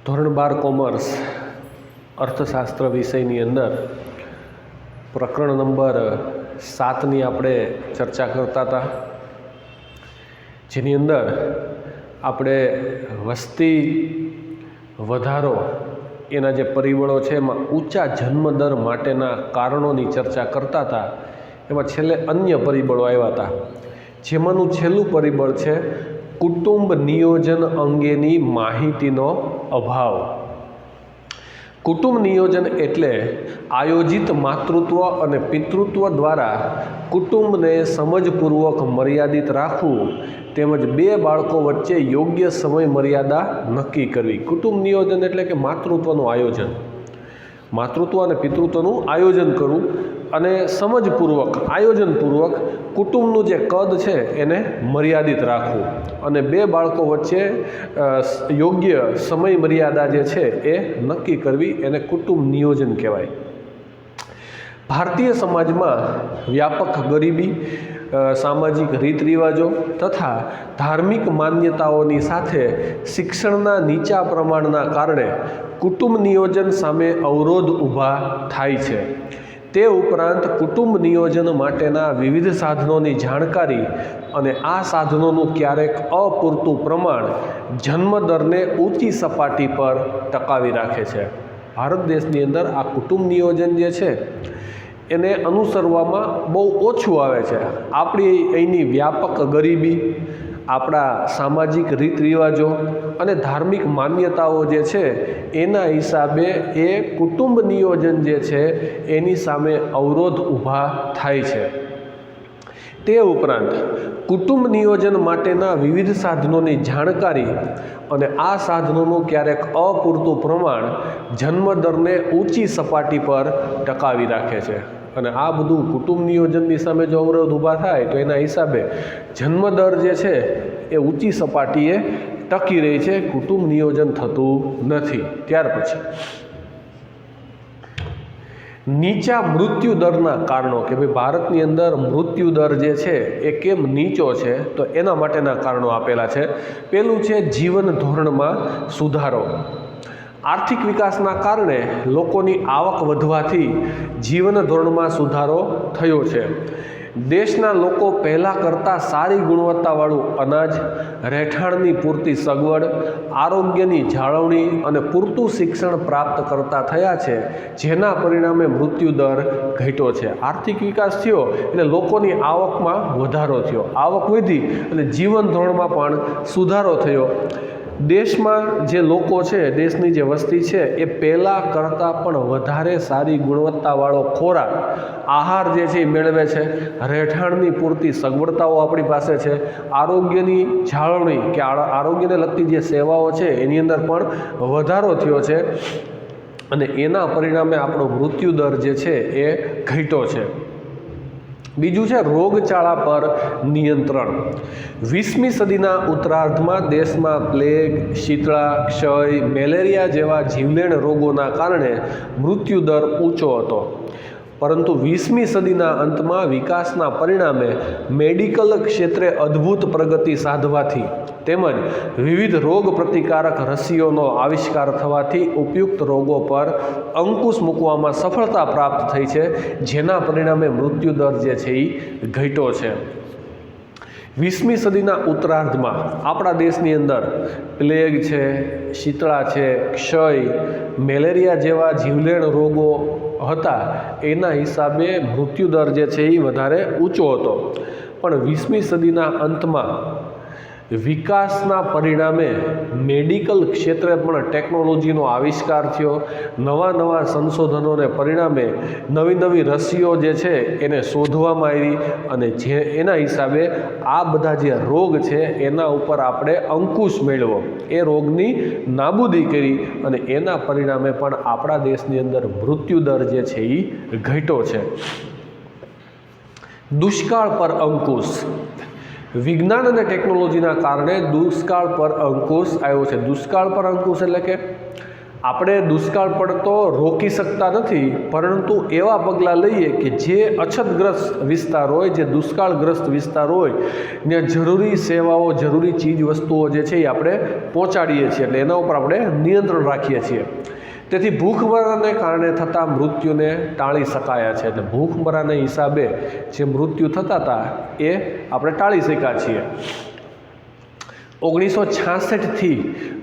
ધોરણ 12 કોમર્સ અર્થશાસ્ત્ર વિષયની અંદર પ્રકરણ નંબર 7ની આપણે ચર્ચા કરતા હતા, જેની અંદર આપણે વસ્તી વધારો એના જે પરિબળો છે એમાં ઊંચા જન્મદર માટેના કારણોની ચર્ચા કરતા હતા. એમાં છેલ્લે અન્ય પરિબળો આવ્યા હતા, જેમાંનું છેલ્લું પરિબળ છે કુટુંબ નિયોજન અંગેની માહિતીનો અભાવ. કુટુંબ નિયોજન એટલે આયોજિત માતૃત્વ અને પિતૃત્વ દ્વારા કુટુંબને સમજપૂર્વક મર્યાદિત રાખવું તેમજ બે બાળકો વચ્ચે યોગ્ય સમય મર્યાદા નક્કી કરવી. કુટુંબ નિયોજન એટલે કે માતૃત્વનું આયોજન, માતૃત્વ અને પિતૃત્વનું આયોજન કરવું અને સમજપૂર્વક આયોજનપૂર્વક કુટુંબનું જે કદ છે એને મર્યાદિત રાખવું અને બે બાળકો વચ્ચે યોગ્ય સમય મર્યાદા જે છે એ નક્કી કરવી, એને કુટુંબ નિયોજન કહેવાય. ભારતીય સમાજમાં વ્યાપક ગરીબી, સામાજિક રીત રિવાજો તથા ધાર્મિક માન્યતાઓની સાથે શિક્ષણના નીચા પ્રમાણના કારણે કુટુંબ નિયોજન સામે અવરોધ ઊભા થાય છે. તે ઉપરાંત કુટુંબ નિયોજન માટેના વિવિધ સાધનોની જાણકારી અને આ સાધનોનું ક્યારેક અપૂરતું પ્રમાણ જન્મદરને ઊંચી સપાટી પર ટકાવી રાખે છે. ભારત દેશની અંદર આ કુટુંબ નિયોજન જે છે એને અનુસરવામાં બહુ ઓછું આવે છે. આપણી અહીંની વ્યાપક ગરીબી, આપણા સામાજિક રીત રિવાજો અને ધાર્મિક માન્યતાઓ જે છે એના હિસાબે એ કુટુંબ નિયોજન જે છે એની સામે અવરોધ ઊભા થાય છે. તે ઉપરાંત કુટુંબ નિયોજન માટેના વિવિધ સાધનોની જાણકારી અને આ સાધનોનું ક્યારેક અપૂરતું પ્રમાણ જન્મદરને ઊંચી સપાટી પર ટકાવી રાખે છે. અને આ બધું કુટુંબ નિયોજનની સામે જો અવરોધ ઊભા થાય તો એના હિસાબે જન્મદર જે છે એ ઊંચી સપાટીએ ટકી રહી છે, કુટુંબ નિયોજન થતું નથી. ત્યાર પછી નીચા મૃત્યુ દરના કારણો, કે ભાઈ ભારતની અંદર મૃત્યુ દર જે છે એ કેમ નીચો છે, તો એના માટેના કારણો આપેલા છે. પહેલું છે જીવન ધોરણમાં સુધારો. આર્થિક વિકાસના કારણે લોકોની આવક વધવાથી જીવન ધોરણમાં સુધારો થયો છે. દેશના લોકો પહેલાં કરતાં સારી ગુણવત્તાવાળું અનાજ, રહેઠાણની પૂરતી સગવડ, આરોગ્યની જાળવણી અને પૂરતું શિક્ષણ પ્રાપ્ત કરતા થયા છે, જેના પરિણામે મૃત્યુદર ઘટ્યો છે. આર્થિક વિકાસ થયો એટલે લોકોની આવકમાં વધારો થયો, આવક વધી એટલે જીવન ધોરણમાં પણ સુધારો થયો. દેશમાં જે લોકો છે, દેશની જે વસ્તી છે એ પહેલાં કરતાં પણ વધારે સારી ગુણવત્તાવાળો ખોરાક, આહાર જે છે એ મેળવે છે, રહેઠાણની પૂરતી સગવડતાઓ આપણી પાસે છે, આરોગ્યની જાળવણી કે આરોગ્યને લગતી જે સેવાઓ છે એની અંદર પણ વધારો થયો છે અને એના પરિણામે આપણો મૃત્યુદર જે છે એ ઘટ્યો છે. બીજું છે રોગચાળા પર નિયંત્રણ. 20મી સદીના ઉત્તરાર્ધમાં દેશમાં પ્લેગ, શીતળા, ક્ષય, મેલેરિયા જેવા જીવલેણ રોગોના કારણે મૃત્યુદર ઊંચો હતો. પરંતુ 20મી સદીના અંતમાં વિકાસના પરિણામે મેડિકલ ક્ષેત્રે અદ્ભુત પ્રગતિ સાધવાથી તેમજ વિવિધ રોગ પ્રતિકારક રસીઓનો આવિષ્કાર થવાથી ઉપયુક્ત રોગો પર અંકુશ મૂકવામાં સફળતા પ્રાપ્ત થઈ છે, જેના પરિણામે મૃત્યુદર જે છે એ ઘટ્યો છે. 20મી સદીના ઉત્તરાર્ધમાં આપણા દેશની અંદર પ્લેગ છે, શીતળા છે, ક્ષય, મેલેરિયા જેવા જીવલેણ રોગો હતા, એના હિસાબે મૃત્યુદર જે છે એ વધારે ઊંચો હતો. પણ 20મી સદીના અંતમાં વિકાસના પરિણામે મેડિકલ ક્ષેત્રે પણ ટેકનોલોજીનો આવિષ્કાર થયો. નવા સંશોધનોને પરિણામે નવી રસીઓ જે છે એને શોધવામાં આવી અને જે એના હિસાબે આ બધા જે રોગ છે એના ઉપર આપણે અંકુશ મેળવ્યો, એ રોગની નાબૂદી કરી અને એના પરિણામે પણ આપણા દેશની અંદર મૃત્યુદર જે છે એ ઘટ્યો છે. દુષ્કાળ પર અંકુશ. વિજ્ઞાન અને ટેકનોલોજીના કારણે દુષ્કાળ પર અંકુશ આવ્યો છે. દુષ્કાળ પર અંકુશ એટલે કે આપણે દુષ્કાળ પડતો રોકી શકતા નથી, પરંતુ એવા પગલાં લઈએ કે જે અછતગ્રસ્ત વિસ્તાર હોય, જે દુષ્કાળગ્રસ્ત વિસ્તાર હોય, ત્યાં જરૂરી સેવાઓ, જરૂરી ચીજ વસ્તુઓ જે છે એ આપણે પહોંચાડીએ છીએ, એટલે એના ઉપર આપણે નિયંત્રણ રાખીએ છીએ. તેથી ભૂખમરાને કારણે થતા મૃત્યુને ટાળી શકાયા છે. એટલે ભૂખમરાને હિસાબે જે મૃત્યુ થતા હતા એ આપણે ટાળી શક્યા છીએ. 1966થી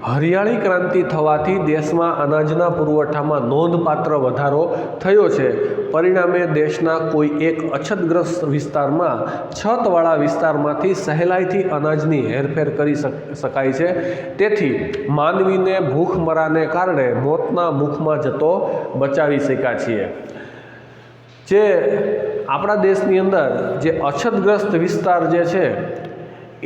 હરિયાળી ક્રાંતિ થવાથી દેશમાં અનાજના પુરવઠામાં નોંધપાત્ર વધારો થયો છે. પરિણામે દેશના કોઈ એક અછતગ્રસ્ત વિસ્તારમાં, છતવાળા વિસ્તારમાંથી સહેલાઈથી અનાજની હેરફેર કરી શકાય છે. તેથી માનવીને ભૂખમરાને કારણે મોતના મુખમાં જતો બચાવી શક્યા છીએ. જે આપણા દેશની અંદર જે અછતગ્રસ્ત વિસ્તાર જે છે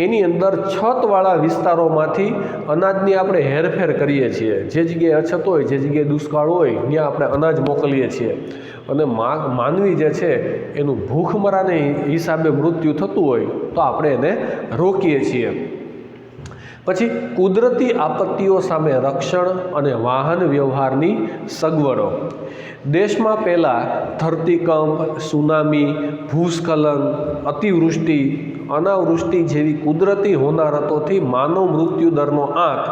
એની અંદર છતવાળા વિસ્તારોમાંથી અનાજની આપણે હેરફેર કરીએ છીએ. જે જગ્યાએ અછત હોય, જે જગ્યાએ દુષ્કાળ હોય, ત્યાં આપણે અનાજ મોકલીએ છીએ. અને માનવી જે છે એનું ભૂખમરાને હિસાબે મૃત્યુ થતું હોય તો આપણે એને રોકીએ છીએ. પછી કુદરતી આપત્તિઓ સામે રક્ષણ અને વાહન વ્યવહારની સગવડો. દેશમાં પહેલાં ધરતીકંપ, સુનામી, ભૂસ્ખલન, અતિવૃષ્ટિ, અનાવૃષ્ટિ જેવી કુદરતી હોનારતોથી માનવ મૃત્યુ દરનો આંક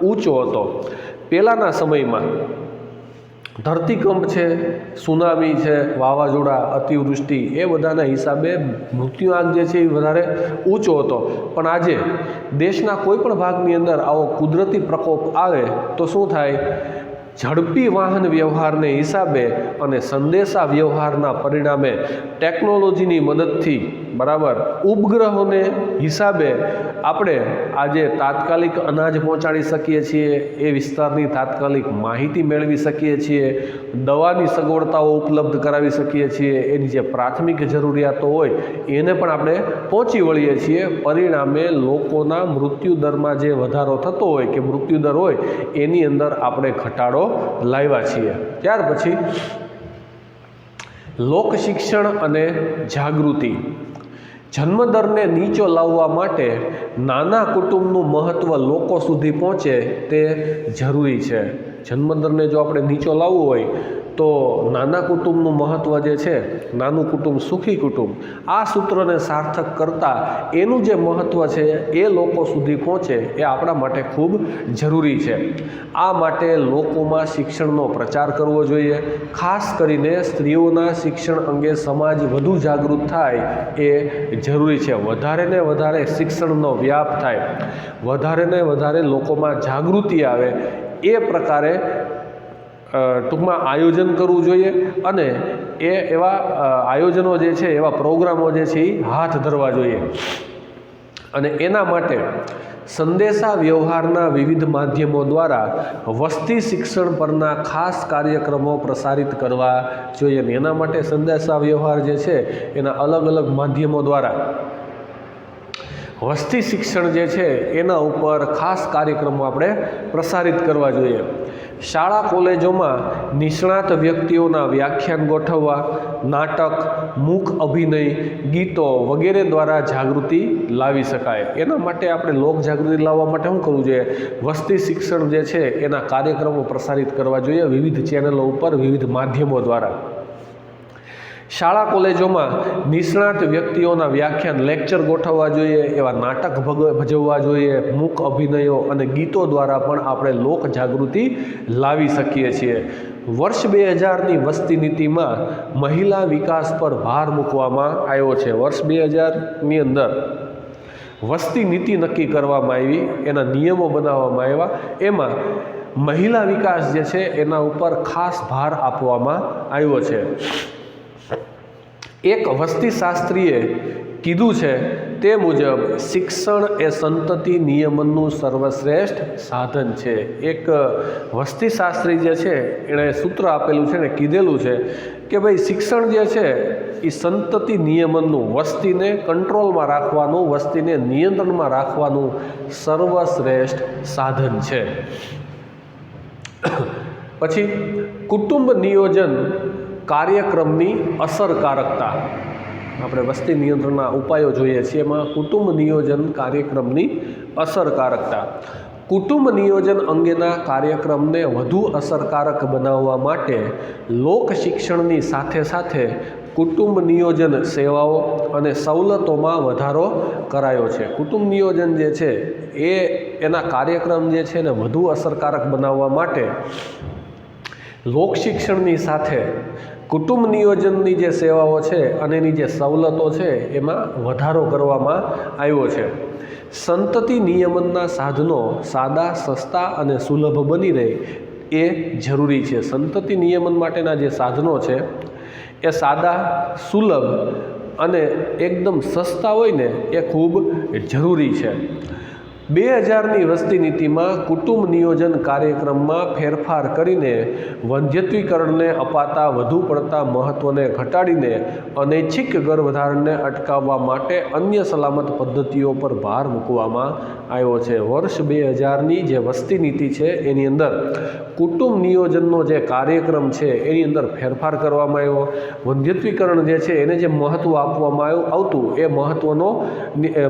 ઊંચો હતો. પહેલાંના સમયમાં ધરતીકંપ છે, સુનામી છે, વાવાઝોડા, અતિવૃષ્ટિ, એ બધાના હિસાબે મૃત્યુઆંક જે છે એ વધારે ઊંચો હતો. પણ આજે દેશના કોઈ પણ ભાગની અંદર આવો કુદરતી પ્રકોપ આવે તો શું થાય? ઝડપી વાહન વ્યવહારને હિસાબે અને સંદેશા વ્યવહારના પરિણામે ટેકનોલોજીની મદદથી, બરાબર, ઉપગ્રહોને હિસાબે આપણે આજે તાત્કાલિક અનાજ પહોંચાડી શકીએ છીએ, એ વિસ્તારની તાત્કાલિક માહિતી મેળવી શકીએ છીએ, દવાની સગવડતાઓ ઉપલબ્ધ કરાવી શકીએ છીએ, એની જે પ્રાથમિક જરૂરિયાતો હોય એને પણ આપણે પહોંચી વળીએ છીએ. પરિણામે લોકોના મૃત્યુદરમાં જે વધારો થતો હોય કે મૃત્યુદર હોય એની અંદર આપણે ઘટાડો લાવ્યા છીએ. ત્યાર પછી લોક શિક્ષણ અને જાગૃતિ. જન્મદરને નીચો લાવવા માટે નાના કુટુંબનું મહત્ત્વ લોકો સુધી પહોંચે તે જરૂરી છે. જન્મદરને જો આપણે નીચો લાવવો હોય તો નાના કુટુંબનું મહત્ત્વ જે છે, નાનું કુટુંબ સુખી કુટુંબ, આ સૂત્રને સાર્થક કરતાં એનું જે મહત્ત્વ છે એ લોકો સુધી પહોંચે એ આપણા માટે ખૂબ જરૂરી છે. આ માટે લોકોમાં શિક્ષણનો પ્રચાર કરવો જોઈએ. ખાસ કરીને સ્ત્રીઓના શિક્ષણ અંગે સમાજ વધુ જાગૃત થાય એ જરૂરી છે. વધારે ને વધારે શિક્ષણનો વ્યાપ થાય, વધારે ને વધારે લોકોમાં જાગૃતિ આવે, એ પ્રકારે ટૂંકમાં આયોજન કરવું જોઈએ. અને એવા આયોજનો જે છે, એવા પ્રોગ્રામો જે છે એ હાથ ધરવા જોઈએ. અને એના માટે સંદેશા વ્યવહારના વિવિધ માધ્યમો દ્વારા વસ્તી શિક્ષણ પરના ખાસ કાર્યક્રમો પ્રસારિત કરવા જોઈએ. અને એના માટે સંદેશા વ્યવહાર જે છે એના અલગ અલગ માધ્યમો દ્વારા વસ્તી શિક્ષણ જે છે એના ઉપર ખાસ કાર્યક્રમો આપણે પ્રસારિત કરવા જોઈએ. શાળા કોલેજોમાં નિષ્ણાત વ્યક્તિઓના વ્યાખ્યાન ગોઠવવા, નાટક, મૂક અભિનય, ગીતો વગેરે દ્વારા જાગૃતિ લાવી શકાય. એના માટે આપણે લોક જાગૃતિ લાવવા માટે શું કરવું જોઈએ? વસ્તી શિક્ષણ જે છે એના કાર્યક્રમો પ્રસારિત કરવા જોઈએ વિવિધ ચેનલો ઉપર, વિવિધ માધ્યમો દ્વારા. શાળા કોલેજોમાં નિષ્ણાત વ્યક્તિઓના વ્યાખ્યાન, લેક્ચર ગોઠવવા જોઈએ, એવા નાટક ભજવવા જોઈએ, મૂક અભિનયો અને ગીતો દ્વારા પણ આપણે લોક જાગૃતિ લાવી શકીએ છીએ. વર્ષ 2000ની વસ્તી નીતિમાં મહિલા વિકાસ પર ભાર મૂકવામાં આવ્યો છે. વર્ષ 2000ની અંદર વસ્તી નીતિ નક્કી કરવામાં આવી, એના નિયમો બનાવવામાં આવ્યા. એમાં મહિલા વિકાસ જે છે એના ઉપર ખાસ ભાર આપવામાં આવ્યો છે. એક વસ્તી શાસ્ત્રીએ કીધું છે તે મુજબ શિક્ષણ એ સંતતિ નિયમનનું સર્વશ્રેષ્ઠ સાધન છે. એક વસ્તી શાસ્ત્રી જે છે એણે સૂત્ર આપેલું છે ને કીધેલું છે કે ભાઈ શિક્ષણ જે છે એ સંતતિ નિયમનનું, વસ્તીને કંટ્રોલમાં રાખવાનું, વસ્તીને નિયંત્રણમાં રાખવાનું સર્વશ્રેષ્ઠ સાધન છે. પછી કુટુંબ નિયોજન કાર્યક્રમની અસરકારકતા. આપણે વસ્તી નિયંત્રણના ઉપાયો જોઈએ છીએ, એમાં કુટુંબ નિયોજન કાર્યક્રમની અસરકારકતા. કુટુંબ નિયોજન અંગેના કાર્યક્રમને વધુ અસરકારક બનાવવા માટે લોક શિક્ષણની સાથે સાથે કુટુંબ નિયોજન સેવાઓ અને સવલતોમાં વધારો કરાયો છે. કુટુંબ નિયોજન જે છે એના કાર્યક્રમ જે છે એને વધુ અસરકારક બનાવવા માટે લોક શિક્ષણની સાથે કુટુંબ નિયોજનની જે સેવાઓ છે અને એની જે સવલતો છે એમાં વધારો કરવામાં આવ્યો છે. સંતતિ નિયમનના સાધનો સાદા, સસ્તા અને સુલભ બની રહે એ જરૂરી છે. સંતતિ નિયમન માટેના જે સાધનો છે એ સાદા, સુલભ અને એકદમ સસ્તા હોય ને એ ખૂબ જરૂરી છે. 2000ની વસ્તી નીતિમાં કુટુંબ નિયોજન કાર્યક્રમમાં ફેરફાર કરીને વંધ્યત્વીકરણને અપાતા વધુ પડતા મહત્ત્વને ઘટાડીને અનૈચ્છિક ગર્ભધારણને અટકાવવા માટે અન્ય સલામત પદ્ધતિઓ પર ભાર મૂકવામાં આવ્યો છે. વર્ષ 2000ની જે વસ્તી નીતિ છે એની અંદર કુટુંબ નિયોજનનો જે કાર્યક્રમ છે એની અંદર ફેરફાર કરવામાં આવ્યો. વંધ્યત્વીકરણ જે છે એને જે મહત્ત્વ આપવામાં આવતું એ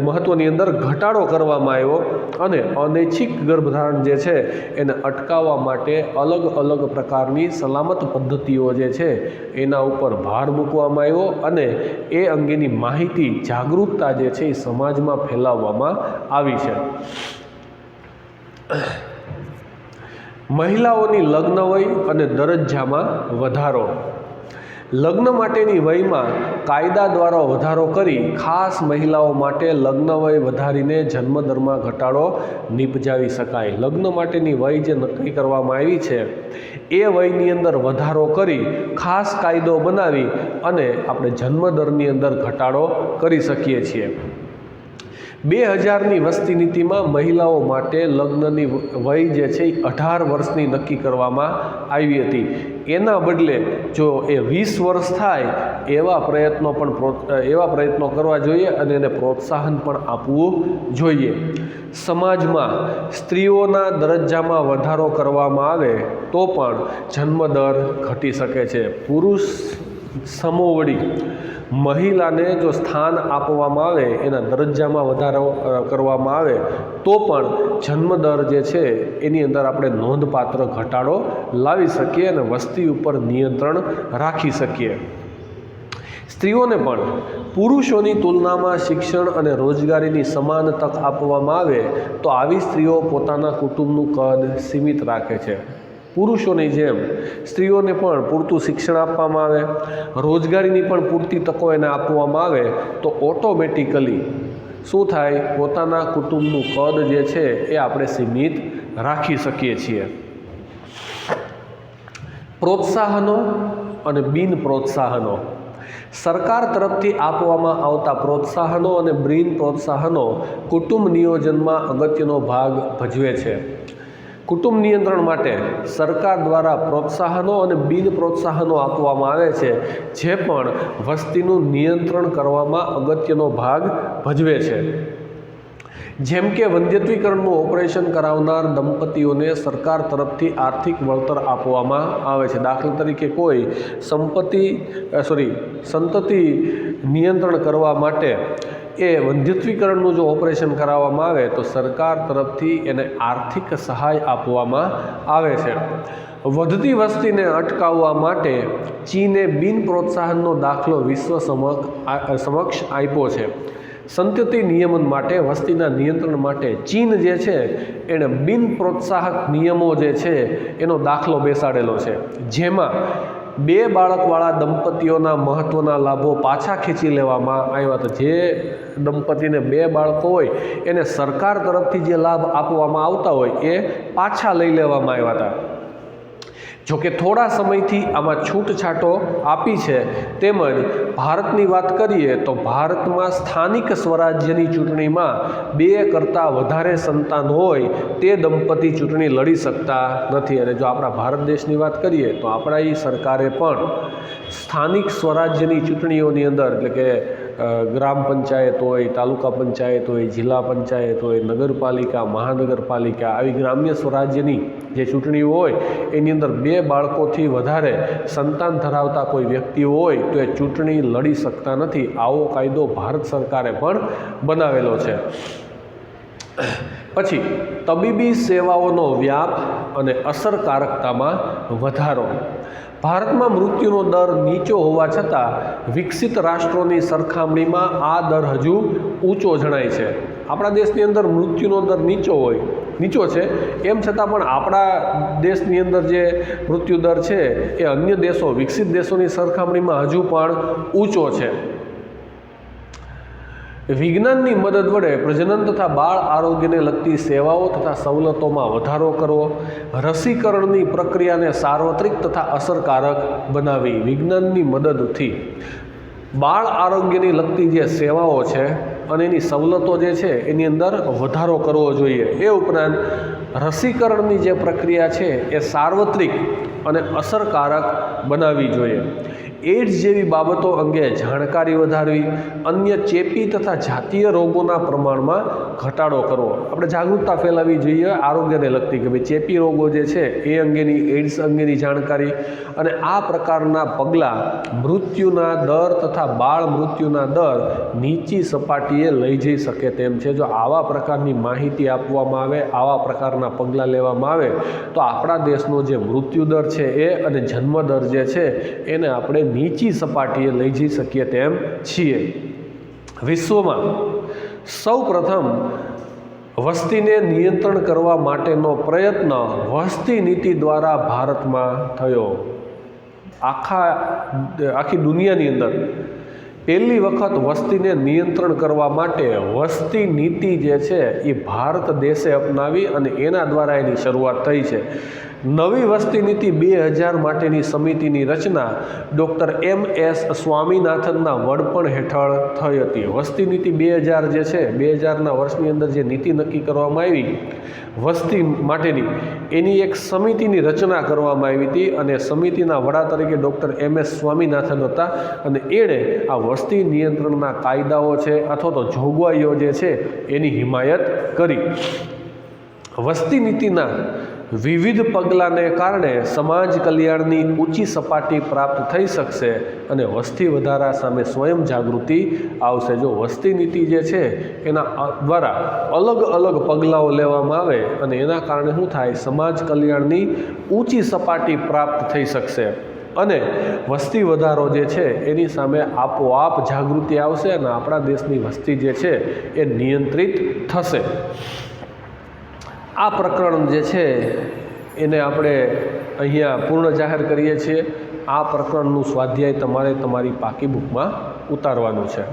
મહત્ત્વની અંદર ઘટાડો કરવામાં આવ્યો અને અનૈચ્છિક ગર્ભધારણ જે છે એને અટકાવવા માટે અલગ અલગ પ્રકારની સલામત પદ્ધતિઓ જે છે એના ઉપર ભાર મૂકવામાં આવ્યો અને એ અંગેની માહિતી, જાગૃતતા જે છે એ સમાજમાં ફેલાવવામાં આવી છે. મહિલાઓની લગ્ન વય અને દરજ્જામાં વધારો. લગ્ન માટેની વયમાં કાયદા દ્વારા વધારો કરી ખાસ મહિલાઓ માટે લગ્ન વય વધારીને જન્મદરમાં ઘટાડો નિપજાવી શકાય. લગ્ન માટેની વય જે નક્કી કરવામાં આવી છે એ વયની અંદર વધારો કરી ખાસ કાયદો બનાવી અને આપણે જન્મદરની અંદર ઘટાડો કરી શકીએ છીએ. 2000ની વસ્તી નીતિમાં મહિલાઓ માટે લગ્નની વય જે છે એ 18 વર્ષની નક્કી કરવામાં આવી હતી. એના બદલે જો એ 20 વર્ષ થાય એવા પ્રયત્નો કરવા જોઈએ અને એને પ્રોત્સાહન પણ આપવું જોઈએ. સમાજમાં સ્ત્રીઓના દરજ્જામાં વધારો કરવામાં આવે તો પણ જન્મદર ઘટી શકે છે. પુરુષ સમોવડી મહિલાને જો સ્થાન આપવામાં આવે, એના દરજ્જામાં વધારો કરવામાં આવે તો પણ જન્મદર જે છે એની અંદર આપણે નોંધપાત્ર ઘટાડો લાવી શકીએ અને વસ્તી ઉપર નિયંત્રણ રાખી શકીએ. સ્ત્રીઓને પણ પુરુષોની તુલનામાં શિક્ષણ અને રોજગારીની સમાન તક આપવામાં આવે તો આવી સ્ત્રીઓ પોતાના કુટુંબનું કદ સીમિત રાખે છે. પુરુષોની જેમ સ્ત્રીઓને પણ પૂરતું શિક્ષણ આપવામાં આવે, રોજગારીની પણ પૂરતી તકો એને આપવામાં આવે તો ઓટોમેટિકલી શું થાય, પોતાના કુટુંબનું કદ જે છે એ આપણે સીમિત રાખી શકીએ છીએ. પ્રોત્સાહનો અને બિન પ્રોત્સાહનો. સરકાર તરફથી આપવામાં આવતા પ્રોત્સાહનો અને બિન પ્રોત્સાહનો કુટુંબ નિયોજનમાં અગત્યનો ભાગ ભજવે છે. કુટુંબ નિયંત્રણ માટે સરકાર દ્વારા પ્રોત્સાહનો અને બિન પ્રોત્સાહનો આપવામાં આવે છે જે પણ વસ્તીનું નિયંત્રણ કરવામાં અગત્યનો ભાગ ભજવે છે. જેમ કે વંધ્યત્વીકરણનું ઓપરેશન કરાવનાર દંપતીઓને સરકાર તરફથી આર્થિક વળતર આપવામાં આવે છે. દાખલા તરીકે કોઈ સંતતિ નિયંત્રણ કરવા માટે એ વંધ્યત્વીકરણનું જો ઓપરેશન કરાવવામાં આવે તો સરકાર તરફથી એને આર્થિક સહાય આપવામાં આવે છે. વધતી વસ્તીને અટકાવવા માટે ચીને બિન પ્રોત્સાહનનો દાખલો વિશ્વ સમક્ષ આપ્યો છે. સંતતિ નિયમન માટે, વસ્તીના નિયંત્રણ માટે ચીન જે છે એણે બિન પ્રોત્સાહક નિયમો જે છે એનો દાખલો બેસાડેલો છે, જેમાં 2 બાળકવાળા દંપતીઓના મહત્ત્વના લાભો પાછા ખેંચી લેવામાં આવ્યા હતા. જે દંપતીને 2 બાળકો હોય એને સરકાર તરફથી જે લાભ આપવામાં આવતા હોય એ પાછા લઈ લેવામાં આવ્યા હતા. જોકે થોડા સમયથી આમાં છૂટછાટો આપી છે. તેમજ ભારતની વાત કરીએ તો ભારતમાં સ્થાનિક સ્વરાજ્યની ચૂંટણીમાં 2 કરતાં વધારે સંતાન હોય તે દંપતી ચૂંટણી લડી શકતા નથી. અને જો આપણા ભારત દેશની વાત કરીએ તો આપણા એ સરકારે પણ સ્થાનિક સ્વરાજ્યની ચૂંટણીઓની અંદર એટલે કે ગ્રામ પંચાયત હોય, તાલુકા પંચાયત હોય, જિલ્લા પંચાયત હોય, નગરપાલિકા, મહાનગરપાલિકા, આવી ગ્રામ્ય સ્વરાજ્યની જે ચૂંટણીઓ હોય એની અંદર 2 બાળકોથી વધારે સંતાન ધરાવતા કોઈ વ્યક્તિઓ હોય તો એ ચૂંટણી લડી શકતા નથી. આવો કાયદો ભારત સરકારે પણ બનાવેલો છે. પછી તબીબી સેવાઓનો વ્યાપ અને અસરકારકતામાં વધારો. ભારતમાં મૃત્યુનો દર નીચો હોવા છતાં વિકસિત રાષ્ટ્રોની સરખામણીમાં આ દર હજુ ઊંચો જણાય છે. આપણા દેશની અંદર મૃત્યુનો દર નીચો છે, એમ છતાં પણ આપણા દેશની અંદર જે મૃત્યુ દર છે એ અન્ય દેશો, વિકસિત દેશોની સરખામણીમાં હજુ પણ ઊંચો છે. વિજ્ઞાનની મદદ વડે પ્રજનન તથા બાળ આરોગ્યને લગતી સેવાઓ તથા સવલતોમાં વધારો કરવો. રસીકરણની પ્રક્રિયાને સાર્વત્રિક તથા અસરકારક બનાવવી. વિજ્ઞાનની મદદથી બાળ આરોગ્યની લગતી જે સેવાઓ છે અને એની સવલતો જે છે એની અંદર વધારો કરવો જોઈએ. એ ઉપરાંત રસીકરણની જે પ્રક્રિયા છે એ સાર્વત્રિક અને અસરકારક બનાવવી જોઈએ. એડ્સ જેવી બાબતો અંગે જાણકારી વધારવી. અન્ય ચેપી તથા જાતીય રોગોના પ્રમાણમાં ઘટાડો કરવો. આપણે જાગૃતતા ફેલાવવી જોઈએ આરોગ્યને લગતી કે ભાઈ ચેપી રોગો જે છે એ અંગેની, એડ્સ અંગેની જાણકારી. અને આ પ્રકારના પગલાં મૃત્યુના દર તથા બાળ મૃત્યુના દર નીચી સપાટીએ લઈ જઈ શકે તેમ છે. જો આવા પ્રકારની માહિતી આપવામાં આવે, આવા પ્રકારના પગલાં લેવામાં આવે તો આપણા દેશનો જે મૃત્યુ દર છે એ અને જન્મ દર જે છે એને આપણે નીચી સપાટીએ લઈ જઈ શકીએ તેમ છીએ. વિશ્વમાં સૌ પ્રથમ વસ્તીને નિયંત્રણ કરવા માટેનો પ્રયત્ન વસ્તી નીતિ દ્વારા ભારતમાં થયો. આખી દુનિયાની અંદર પહેલી વખત વસ્તીને નિયંત્રણ કરવા માટે વસ્તી નીતિ જે છે એ ભારત દેશે અપનાવી અને એના દ્વારા એની શરૂઆત થઈ છે. નવી વસ્તી નીતિ 2000 માટેની સમિતિની રચના ડૉક્ટર MS સ્વામીનાથનના વડપણ હેઠળ થઈ હતી. વસ્તી નીતિ 2000 જે છે, 2000ના વર્ષની અંદર જે નીતિ નક્કી કરવામાં આવી વસ્તી માટેની, એની એક સમિતિની રચના કરવામાં આવી હતી અને સમિતિના વડા તરીકે ડૉક્ટર MS સ્વામીનાથન હતા. અને એણે આ વસ્તી નિયંત્રણના કાયદાઓ છે અથવા તો જોગવાઈઓ જે છે એની હિમાયત કરી. વસ્તી નીતિના વિવિધ પગલાંને કારણે સમાજ કલ્યાણની ઊંચી સપાટી પ્રાપ્ત થઈ શકશે અને વસ્તી વધારા સામે સ્વયં જાગૃતિ આવશે. જો વસ્તી નીતિ જે છે એના દ્વારા અલગ અલગ પગલાંઓ લેવામાં આવે અને એના કારણે શું થાય, સમાજ કલ્યાણની ઊંચી સપાટી પ્રાપ્ત થઈ શકશે અને વસ્તી વધારો જે છે એની સામે આપોઆપ જાગૃતિ આવશે અને આપણા દેશની વસ્તી જે છે એ નિયંત્રિત થશે. આ પ્રકરણ જે છે એને આપણે અહીંયા પૂર્ણ જાહેર કરીએ છીએ. આ પ્રકરણનું સ્વાધ્યાય તમારે તમારી પાકી બુકમાં ઉતારવાનું છે.